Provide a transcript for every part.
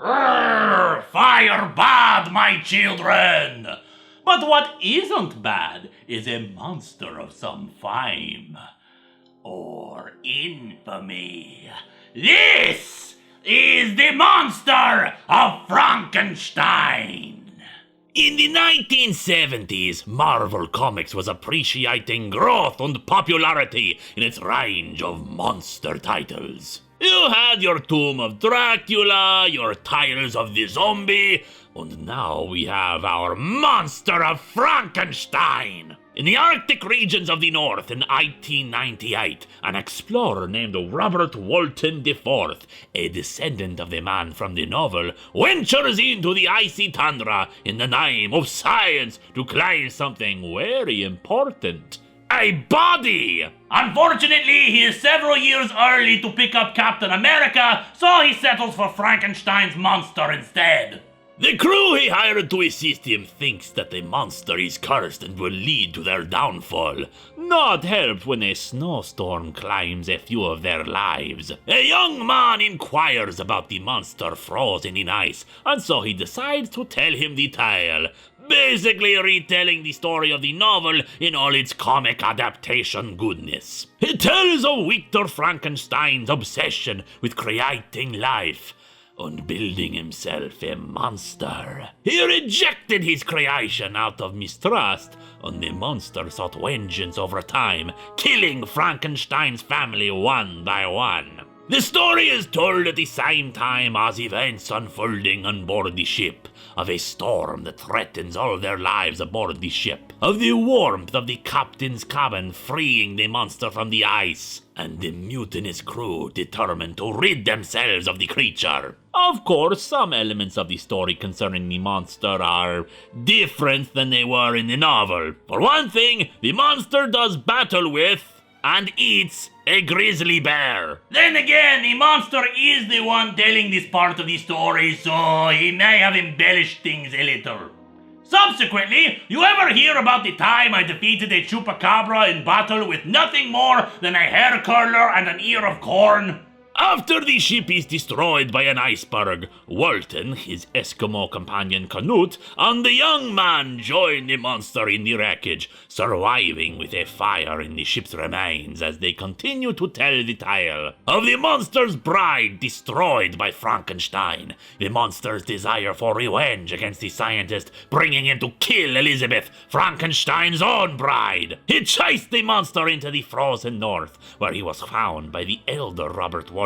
Fire bad, my children! But what isn't bad is a monster of some fame or infamy. This is the monster of Frankenstein! In the 1970s, Marvel Comics was appreciating growth and popularity in its range of monster titles. You had your Tomb of Dracula, your Tales of the Zombie, and now we have our monster of Frankenstein. In the Arctic regions of the North in 1898, an explorer named Robert Walton IV, a descendant of the man from the novel, ventures into the icy tundra in the name of science to claim something very important. A body! Unfortunately, he is several years early to pick up Captain America, so he settles for Frankenstein's monster instead. The crew he hired to assist him thinks that the monster is cursed and will lead to their downfall. Not helped when a snowstorm claims a few of their lives. A young man inquires about the monster frozen in ice, and so he decides to tell him the tale. Basically retelling the story of the novel in all its comic adaptation goodness. It tells of Victor Frankenstein's obsession with creating life and building himself a monster. He rejected his creation out of mistrust, and the monster sought vengeance over time, killing Frankenstein's family one by one. The story is told at the same time as events unfolding on board the ship, of a storm that threatens all their lives aboard the ship, of the warmth of the captain's cabin freeing the monster from the ice, and the mutinous crew determined to rid themselves of the creature. Of course, some elements of the story concerning the monster are different than they were in the novel. For one thing, the monster does battle with and eats a grizzly bear. Then again, the monster is the one telling this part of the story, so he may have embellished things a little. Subsequently, you ever hear about the time I defeated a chupacabra in battle with nothing more than a hair curler and an ear of corn? After the ship is destroyed by an iceberg, Walton, his Eskimo companion Canute, and the young man join the monster in the wreckage, surviving with a fire in the ship's remains as they continue to tell the tale of the monster's bride destroyed by Frankenstein, the monster's desire for revenge against the scientist, bringing him to kill Elizabeth, Frankenstein's own bride. He chased the monster into the frozen north, where he was found by the elder Robert Walton.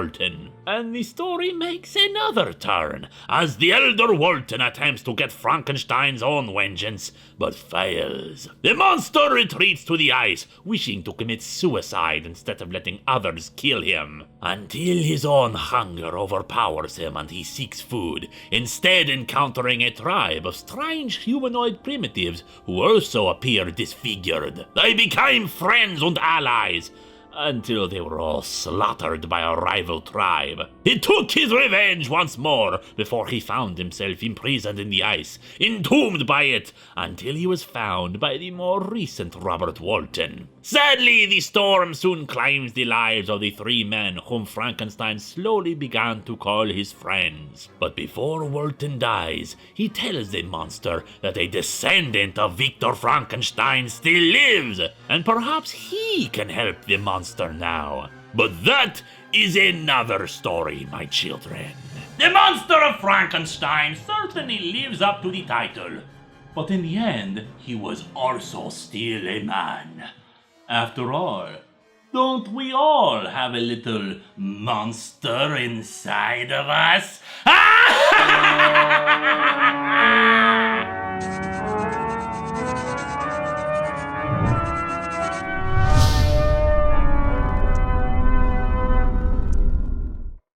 And the story makes another turn, as the elder Walton attempts to get Frankenstein's own vengeance, but fails. The monster retreats to the ice, wishing to commit suicide instead of letting others kill him, until his own hunger overpowers him and he seeks food, instead encountering a tribe of strange humanoid primitives who also appear disfigured. They became friends and allies, until they were all slaughtered by a rival tribe. He took his revenge once more before he found himself imprisoned in the ice, entombed by it, until he was found by the more recent Robert Walton. Sadly, the storm soon claims the lives of the three men whom Frankenstein slowly began to call his friends. But before Walton dies, he tells the monster that a descendant of Victor Frankenstein still lives, and perhaps he can help the monster now. But that is another story, my children. The monster of Frankenstein certainly lives up to the title, but in the end, he was also still a man. After all, don't we all have a little monster inside of us?